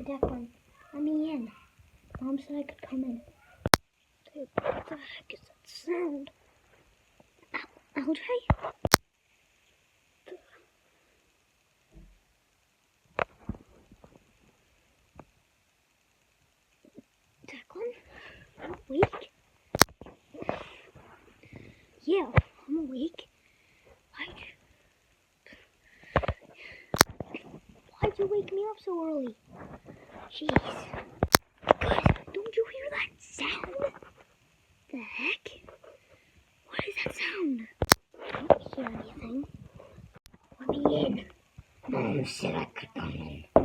Declan, let me in. Mom said I could come in. Dude, what the heck is that sound? LJ? Declan? I'm awake? Yeah, I'm awake. Why'd you wake me up so early? Jeez. Guys, don't you hear that sound? The heck? What is that sound? I don't hear anything. Let me in. Mom said I could come in.